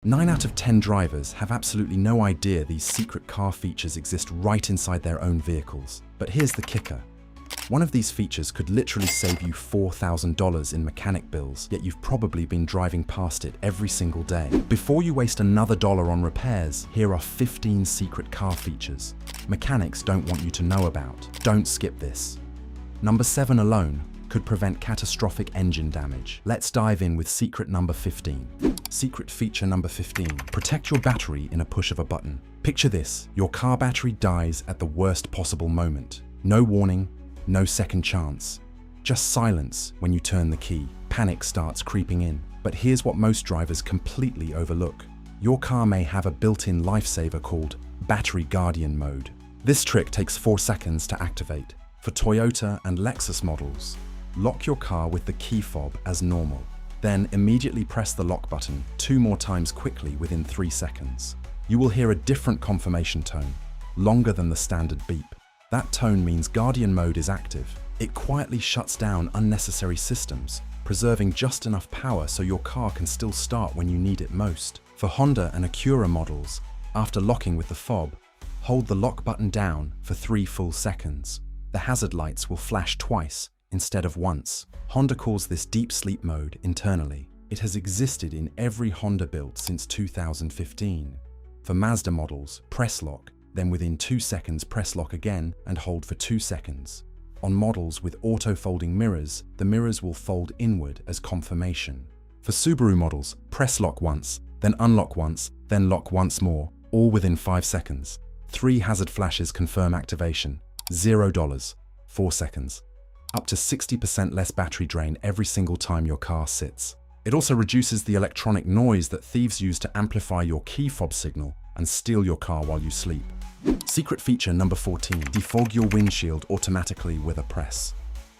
9 out of 10 drivers have absolutely no idea these secret car features exist right inside their own vehicles. But here's the kicker. One of these features could literally save you $4,000 in mechanic bills, yet you've probably been driving past it every single day. Before you waste another dollar on repairs, here are 15 secret car features mechanics don't want you to know about. Don't skip this. Number 7 alone could prevent catastrophic engine damage. Let's dive in with secret number 15. Secret feature number 15. Protect your battery in a push of a button. Picture this, your car battery dies at the worst possible moment. No warning, no second chance. Just silence when you turn the key. Panic starts creeping in. But here's what most drivers completely overlook. Your car may have a built-in lifesaver called Battery Guardian Mode. This trick takes 4 seconds to activate. For Toyota and Lexus models, lock your car with the key fob as normal. Then immediately press the lock button 2 more times quickly within 3 seconds. You will hear a different confirmation tone, longer than the standard beep. That tone means Guardian Mode is active. It quietly shuts down unnecessary systems, preserving just enough power so your car can still start when you need it most. For Honda and Acura models, after locking with the fob, hold the lock button down for 3 full seconds. The hazard lights will flash twice instead of once. Honda calls this deep sleep mode internally. It has existed in every Honda build since 2015. For Mazda models, press lock, then within 2 seconds press lock again and hold for 2 seconds. On models with auto-folding mirrors, the mirrors will fold inward as confirmation. For Subaru models, press lock once, then unlock once, then lock once more, all within 5 seconds. 3 hazard flashes confirm activation. $0, 4 seconds. Up to 60% less battery drain every single time your car sits. It also reduces the electronic noise that thieves use to amplify your key fob signal and steal your car while you sleep. Secret feature number 14. Defog your windshield automatically with a press.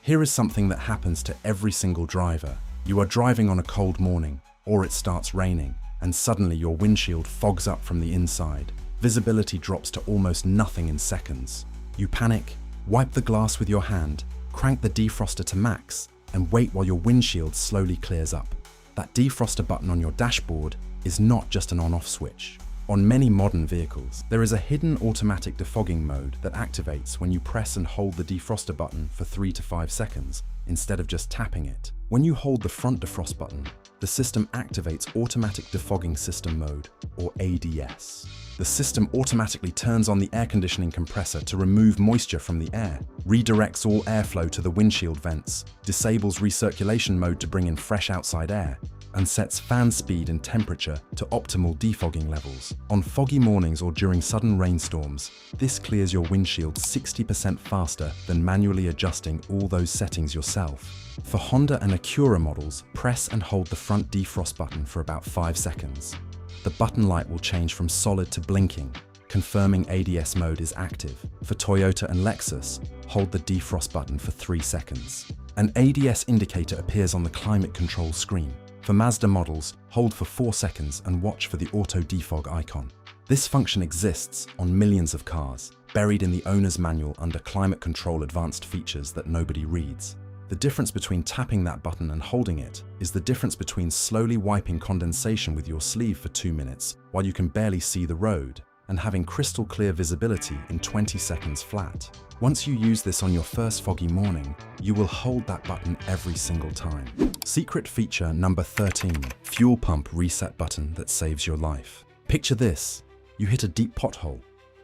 Here is something that happens to every single driver. You are driving on a cold morning, or it starts raining, and suddenly your windshield fogs up from the inside. Visibility drops to almost nothing in seconds. You panic, wipe the glass with your hand, crank the defroster to max, and wait while your windshield slowly clears up. That defroster button on your dashboard is not just an on-off switch. On many modern vehicles, there is a hidden automatic defogging mode that activates when you press and hold the defroster button for 3 to 5 seconds, instead of just tapping it. When you hold the front defrost button, the system activates Automatic Defogging System Mode, or ADS. The system automatically turns on the air conditioning compressor to remove moisture from the air, redirects all airflow to the windshield vents, disables recirculation mode to bring in fresh outside air, and sets fan speed and temperature to optimal defogging levels. On foggy mornings or during sudden rainstorms, this clears your windshield 60% faster than manually adjusting all those settings yourself. For Honda and Acura models, press and hold the front defrost button for about 5 seconds. The button light will change from solid to blinking, confirming ADS mode is active. For Toyota and Lexus, hold the defrost button for 3 seconds. An ADS indicator appears on the climate control screen. For Mazda models, hold for 4 seconds and watch for the auto defog icon. This function exists on millions of cars, buried in the owner's manual under climate control advanced features that nobody reads. The difference between tapping that button and holding it is the difference between slowly wiping condensation with your sleeve for 2 minutes while you can barely see the road, and having crystal clear visibility in 20 seconds flat. Once you use this on your first foggy morning, you will hold that button every single time. Secret feature number 13. Fuel pump reset button that saves your life. Picture this. You hit a deep pothole.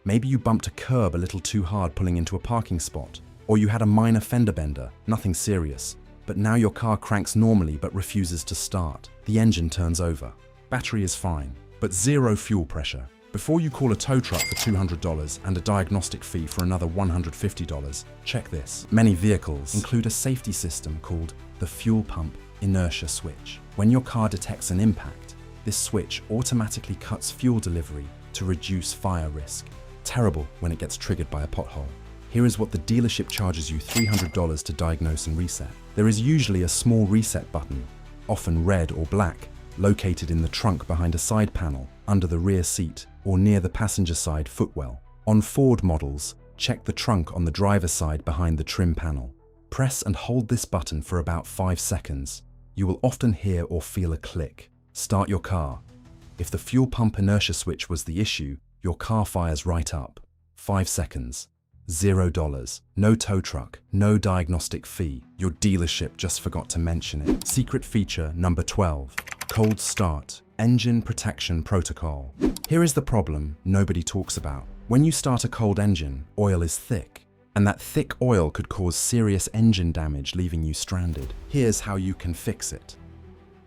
Maybe you bumped a curb a little too hard pulling into a parking spot. Or you had a minor fender bender, nothing serious. But now your car cranks normally but refuses to start. The engine turns over. Battery is fine, but zero fuel pressure. Before you call a tow truck for $200 and a diagnostic fee for another $150, check this. Many vehicles include a safety system called the fuel pump inertia switch. When your car detects an impact, this switch automatically cuts fuel delivery to reduce fire risk. Terrible when it gets triggered by a pothole. Here is what the dealership charges you $300 to diagnose and reset. There is usually a small reset button, often red or black, located in the trunk behind a side panel, under the rear seat, or near the passenger side footwell. On Ford models, check the trunk on the driver's side behind the trim panel. Press and hold this button for about 5 seconds. You will often hear or feel a click. Start your car. If the fuel pump inertia switch was the issue, your car fires right up. 5 seconds. $0. No tow truck, no diagnostic fee. Your dealership just forgot to mention it. Secret feature number 12. Cold start. Engine protection protocol. Here is the problem nobody talks about. When you start a cold engine, oil is thick, and that thick oil could cause serious engine damage, leaving you stranded. Here's how you can fix it.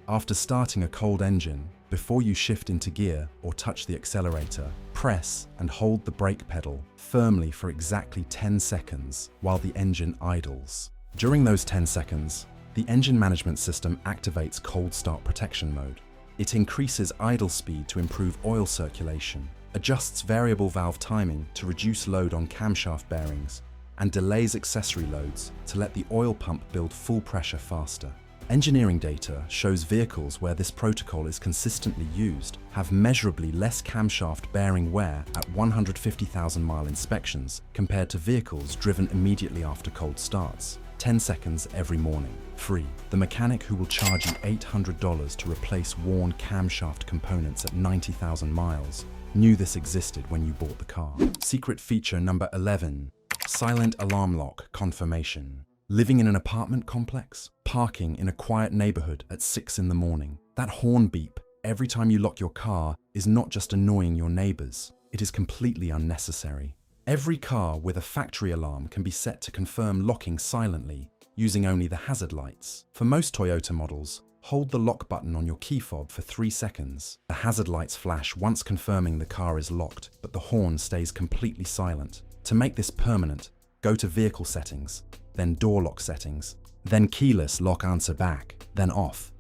After starting a cold engine, before you shift into gear or touch the accelerator, press and hold the brake pedal firmly for exactly 10 seconds while the engine idles. During those 10 seconds, the engine management system activates cold start protection mode. It increases idle speed to improve oil circulation, adjusts variable valve timing to reduce load on camshaft bearings, and delays accessory loads to let the oil pump build full pressure faster. Engineering data shows vehicles where this protocol is consistently used have measurably less camshaft bearing wear at 150,000-mile inspections compared to vehicles driven immediately after cold starts. 10 seconds every morning, free. The mechanic who will charge you $800 to replace worn camshaft components at 90,000 miles knew this existed when you bought the car. Secret feature number 11. Silent alarm lock confirmation. Living in an apartment complex? Parking in a quiet neighborhood at 6 in the morning? That horn beep every time you lock your car is not just annoying your neighbors, it is completely unnecessary. Every car with a factory alarm can be set to confirm locking silently, using only the hazard lights. For most Toyota models, hold the lock button on your key fob for 3 seconds. The hazard lights flash once confirming the car is locked, but the horn stays completely silent. To make this permanent, go to Vehicle Settings, then Door Lock Settings, then Keyless Lock Answer Back, then Off.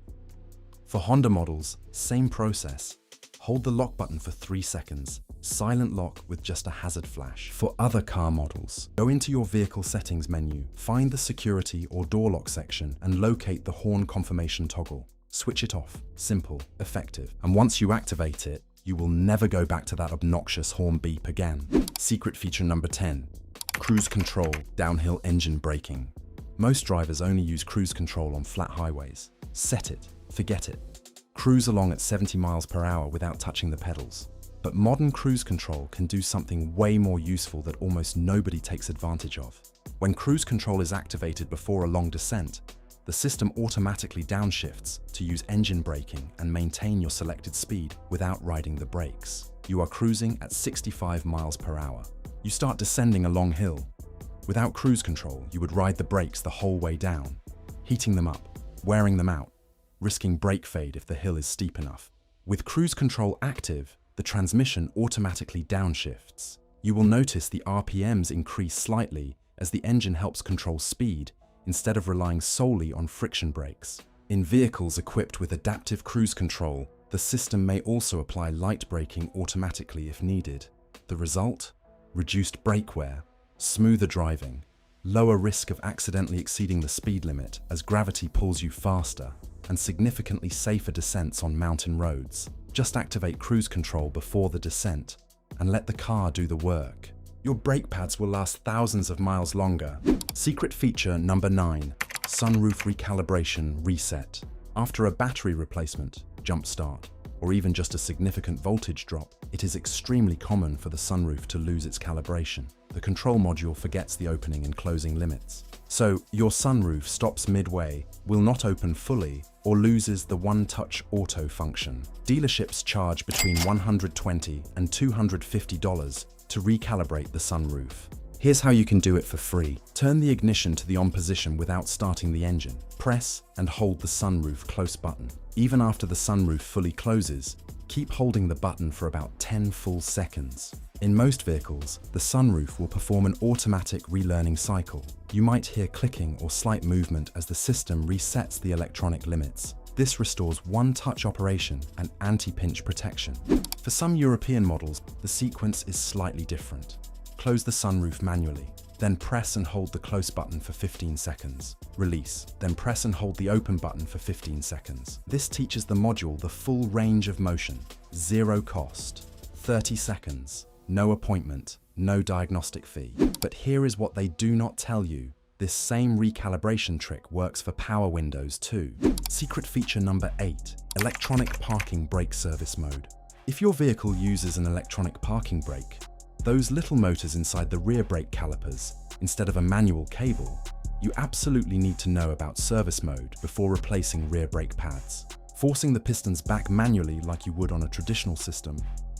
For Honda models, same process. Hold the lock button for 3 seconds, silent lock with just a hazard flash. For other car models, go into your Vehicle Settings menu, find the Security or Door Lock section and locate the horn confirmation toggle. Switch it off. Simple, effective. And once you activate it, you will never go back to that obnoxious horn beep again. Secret feature number 10. Cruise control, downhill engine braking. Most drivers only use cruise control on flat highways. Set it, forget it. Cruise along at 70 miles per hour without touching the pedals. But modern cruise control can do something way more useful that almost nobody takes advantage of. When cruise control is activated before a long descent, the system automatically downshifts to use engine braking and maintain your selected speed without riding the brakes. You are cruising at 65 miles per hour. You start descending a long hill. Without cruise control, you would ride the brakes the whole way down, heating them up, wearing them out, risking brake fade if the hill is steep enough. With cruise control active, the transmission automatically downshifts. You will notice the RPMs increase slightly as the engine helps control speed instead of relying solely on friction brakes. In vehicles equipped with adaptive cruise control, the system may also apply light braking automatically if needed. The result? Reduced brake wear, smoother driving, lower risk of accidentally exceeding the speed limit as gravity pulls you faster, and significantly safer descents on mountain roads. Just activate cruise control before the descent and let the car do the work. Your brake pads will last thousands of miles longer. Secret feature number 9. Sunroof recalibration reset. After a battery replacement, jump start, or even just a significant voltage drop, it is extremely common for the sunroof to lose its calibration. The control module forgets the opening and closing limits. So your sunroof stops midway, will not open fully, or loses the one-touch auto function. Dealerships charge between $120 and $250 to recalibrate the sunroof. Here's how you can do it for free. Turn the ignition to the on position without starting the engine. Press and hold the sunroof close button. Even after the sunroof fully closes, keep holding the button for about 10 full seconds. In most vehicles, the sunroof will perform an automatic relearning cycle. You might hear clicking or slight movement as the system resets the electronic limits. This restores one-touch operation and anti-pinch protection. For some European models, the sequence is slightly different. Close the sunroof manually, then press and hold the close button for 15 seconds. Release, then press and hold the open button for 15 seconds. This teaches the module the full range of motion, zero cost, 30 seconds, no appointment, no diagnostic fee. But here is what they do not tell you. This same recalibration trick works for power windows too. Secret feature number 8, electronic parking brake service mode. If your vehicle uses an electronic parking brake, those little motors inside the rear brake calipers, instead of a manual cable, you absolutely need to know about service mode before replacing rear brake pads. Forcing the pistons back manually like you would on a traditional system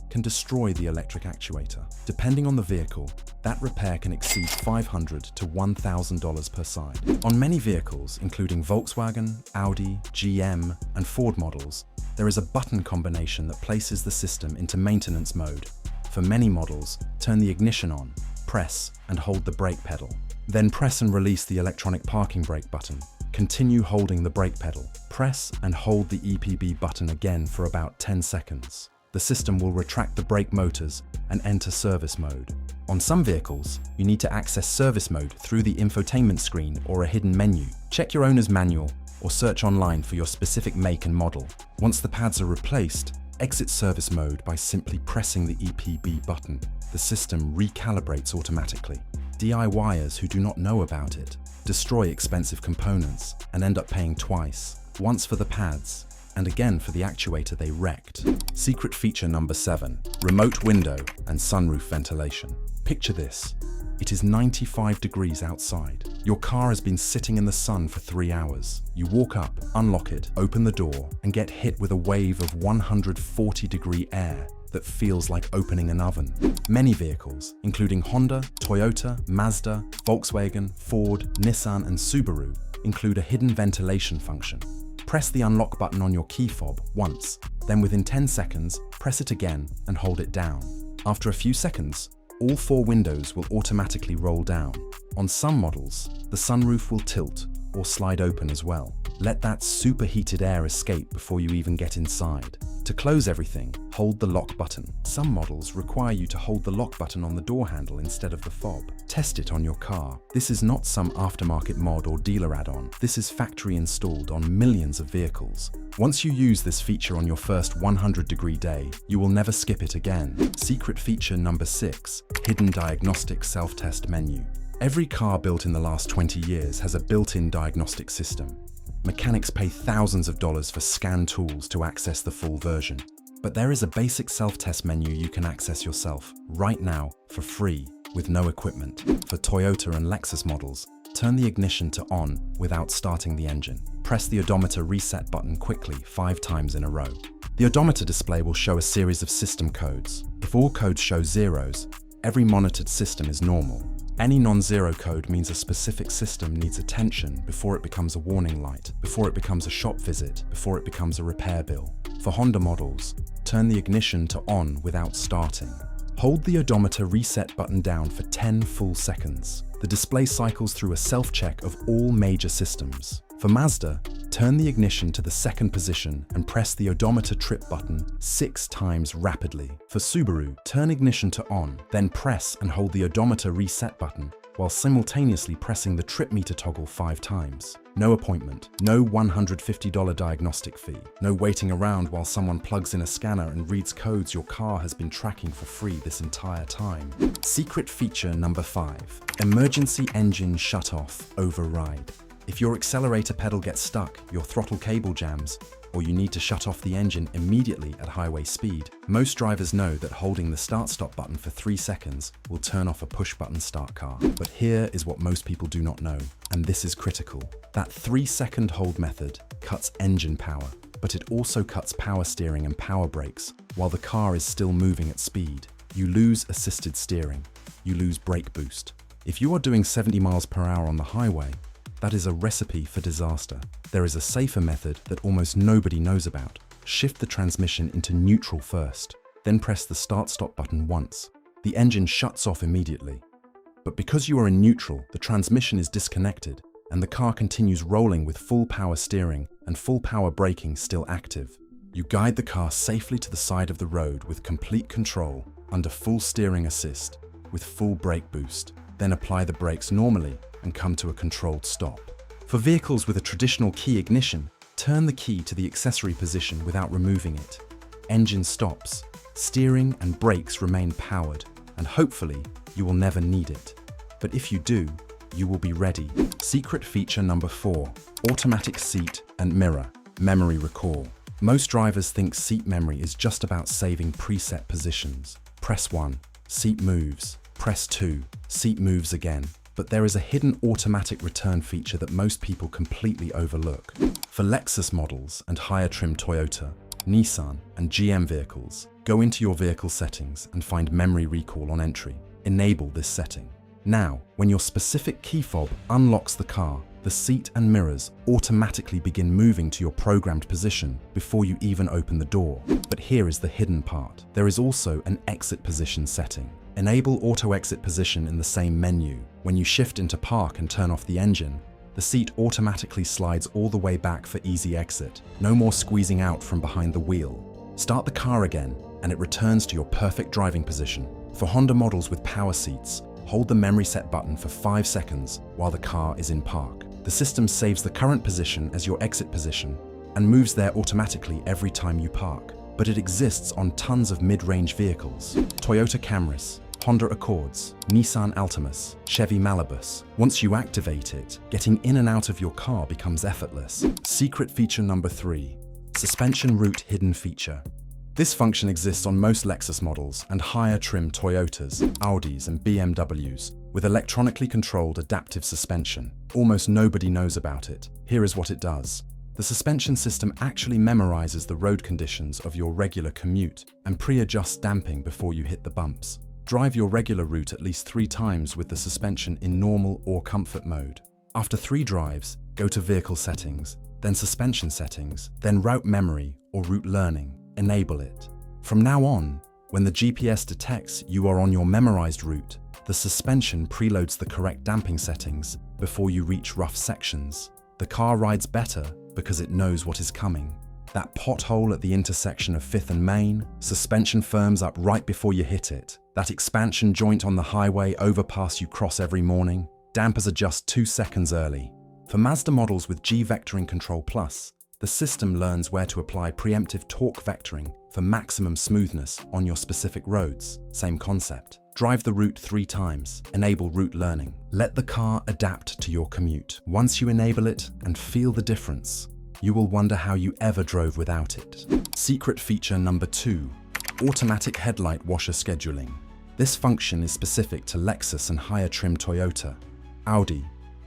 can destroy the electric actuator. Depending on the vehicle, that repair can exceed $500 to $1,000 per side. On many vehicles, including Volkswagen, Audi, GM, and Ford models, there is a button combination that places the system into maintenance mode. For many models, turn the ignition on, press and hold the brake pedal. Then press and release the electronic parking brake button. Continue holding the brake pedal. Press and hold the EPB button again for about 10 seconds. The system will retract the brake motors and enter service mode. On some vehicles, you need to access service mode through the infotainment screen or a hidden menu. Check your owner's manual or search online for your specific make and model. Once the pads are replaced, exit service mode by simply pressing the EPB button. The system recalibrates automatically. DIYers who do not know about it destroy expensive components and end up paying twice, once for the pads and again for the actuator they wrecked. Secret feature number 7, remote window and sunroof ventilation. Picture this. It is 95 degrees outside. Your car has been sitting in the sun for 3 hours. You walk up, unlock it, open the door, and get hit with a wave of 140-degree air that feels like opening an oven. Many vehicles, including Honda, Toyota, Mazda, Volkswagen, Ford, Nissan, and Subaru, include a hidden ventilation function. Press the unlock button on your key fob once, then within 10 seconds, press it again and hold it down. After a few seconds, all 4 windows will automatically roll down. On some models, the sunroof will tilt or slide open as well. Let that superheated air escape before you even get inside. To close everything, hold the lock button. Some models require you to hold the lock button on the door handle instead of the fob. Test it on your car. This is not some aftermarket mod or dealer add-on. This is factory installed on millions of vehicles. Once you use this feature on your first 100-degree day, you will never skip it again. Secret feature number 6, hidden diagnostic self-test menu. Every car built in the last 20 years has a built-in diagnostic system. Mechanics pay thousands of dollars for scan tools to access the full version. But there is a basic self-test menu you can access yourself, right now, for free, with no equipment. For Toyota and Lexus models, turn the ignition to on without starting the engine. Press the odometer reset button quickly 5 times in a row. The odometer display will show a series of system codes. If all codes show zeros, every monitored system is normal. Any non-zero code means a specific system needs attention before it becomes a warning light, before it becomes a shop visit, before it becomes a repair bill. For Honda models, turn the ignition to on without starting. Hold the odometer reset button down for 10 full seconds. The display cycles through a self-check of all major systems. For Mazda, turn the ignition to the second position and press the odometer trip button 6 times rapidly. For Subaru, turn ignition to on, then press and hold the odometer reset button while simultaneously pressing the trip meter toggle 5 times. No appointment, no $150 diagnostic fee, no waiting around while someone plugs in a scanner and reads codes your car has been tracking for free this entire time. Secret feature number 5, emergency engine shut-off override. If your accelerator pedal gets stuck, your throttle cable jams, or you need to shut off the engine immediately at highway speed, most drivers know that holding the start-stop button for 3 seconds will turn off a push-button start car. But here is what most people do not know, and this is critical. That 3-second hold method cuts engine power, but it also cuts power steering and power brakes while the car is still moving at speed. You lose assisted steering. You lose brake boost. If you are doing 70 miles per hour on the highway, that is a recipe for disaster. There is a safer method that almost nobody knows about. Shift the transmission into neutral first, then press the start-stop button once. The engine shuts off immediately. But because you are in neutral, the transmission is disconnected, and the car continues rolling with full power steering and full power braking still active. You guide the car safely to the side of the road with complete control, under full steering assist, with full brake boost. Then apply the brakes normally and come to a controlled stop. For vehicles with a traditional key ignition, turn the key to the accessory position without removing it. Engine stops, steering and brakes remain powered, and hopefully you will never need it. But if you do, you will be ready. Secret feature number 4, automatic seat and mirror, memory recall. Most drivers think seat memory is just about saving preset positions. Press 1, seat moves. Press 2, seat moves again. But there is a hidden automatic return feature that most people completely overlook. For Lexus models and higher trim Toyota, Nissan, and GM vehicles, go into your vehicle settings and find memory recall on entry. Enable this setting. Now, when your specific key fob unlocks the car, the seat and mirrors automatically begin moving to your programmed position before you even open the door. But here is the hidden part. There is also an exit position setting. Enable auto exit position in the same menu. When you shift into park and turn off the engine, the seat automatically slides all the way back for easy exit. No more squeezing out from behind the wheel. Start the car again, and it returns to your perfect driving position. For Honda models with power seats, hold the memory set button for 5 seconds while the car is in park. The system saves the current position as your exit position and moves there automatically every time you park. But it exists on tons of mid-range vehicles. Toyota Camrys, Honda Accords, Nissan Altimas, Chevy Malibus. Once you activate it, getting in and out of your car becomes effortless. Secret feature number 3, suspension root hidden feature. This function exists on most Lexus models and higher trim Toyotas, Audis, and BMWs with electronically controlled adaptive suspension. Almost nobody knows about it. Here is what it does. The suspension system actually memorizes the road conditions of your regular commute and pre-adjusts damping before you hit the bumps. Drive your regular route at least 3 times with the suspension in normal or comfort mode. After 3 drives, go to Vehicle Settings, then Suspension Settings, then Route Memory or Route Learning. Enable it. From now on, when the GPS detects you are on your memorized route, the suspension preloads the correct damping settings before you reach rough sections. The car rides better because it knows what is coming. That pothole at the intersection of 5th and Main, suspension firms up right before you hit it. That expansion joint on the highway overpass you cross every morning, dampers adjust 2 seconds early. For Mazda models with G Vectoring Control Plus, the system learns where to apply preemptive torque vectoring for maximum smoothness on your specific roads. Same concept. Drive the route 3 times. Enable route learning. Let the car adapt to your commute. Once you enable it and feel the difference, you will wonder how you ever drove without it. Secret feature number 2, automatic headlight washer scheduling. This function is specific to Lexus and higher trim Toyota, Audi,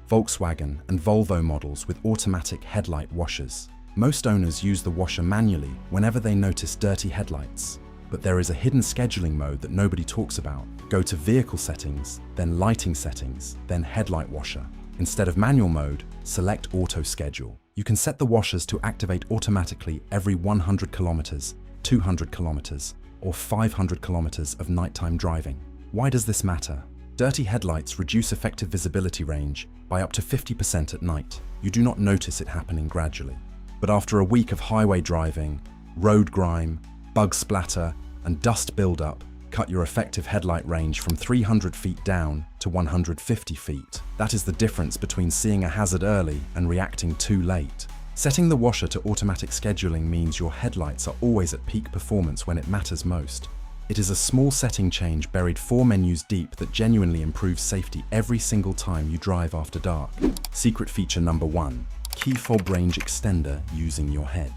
Volkswagen, and Volvo models with automatic headlight washers. Most owners use the washer manually whenever they notice dirty headlights, but there is a hidden scheduling mode that nobody talks about. Go to Vehicle Settings, then Lighting Settings, then Headlight Washer. Instead of manual mode, select Auto Schedule. You can set the washers to activate automatically every 100 kilometers, 200 kilometers, or 500 kilometers of nighttime driving. Why does this matter? Dirty headlights reduce effective visibility range by up to 50% at night. You do not notice it happening gradually. But after a week of highway driving, road grime, bug splatter, and dust buildup cut your effective headlight range from 300 feet down to 150 feet. That is the difference between seeing a hazard early and reacting too late. Setting the washer to automatic scheduling means your headlights are always at peak performance when it matters most. It is a small setting change buried 4 menus deep that genuinely improves safety every single time you drive after dark. Secret feature number 1, key fob range extender using your head.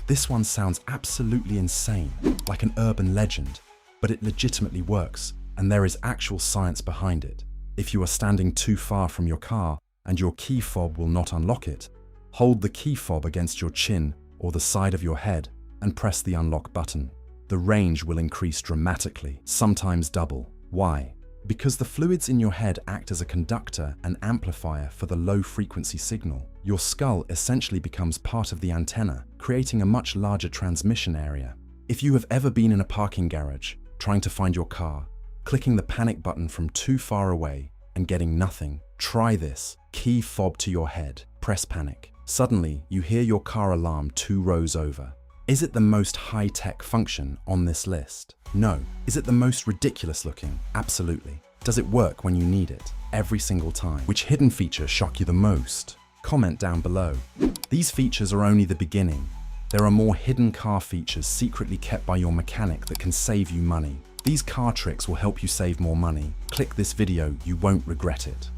This one sounds absolutely insane, like an urban legend, but it legitimately works, and there is actual science behind it. If you are standing too far from your car and your key fob will not unlock it, hold the key fob against your chin or the side of your head and press the unlock button. The range will increase dramatically, sometimes double. Why? Because the fluids in your head act as a conductor and amplifier for the low-frequency signal. Your skull essentially becomes part of the antenna, creating a much larger transmission area. If you have ever been in a parking garage, trying to find your car, clicking the panic button from too far away, and getting nothing, try this. Key fob to your head, press panic. Suddenly, you hear your car alarm 2 rows over. Is it the most high-tech function on this list? No. Is it the most ridiculous looking? Absolutely. Does it work when you need it? Every single time. Which hidden feature shocked you the most? Comment down below. These features are only the beginning. There are more hidden car features secretly kept by your mechanic that can save you money. These car tricks will help you save more money. Click this video, you won't regret it.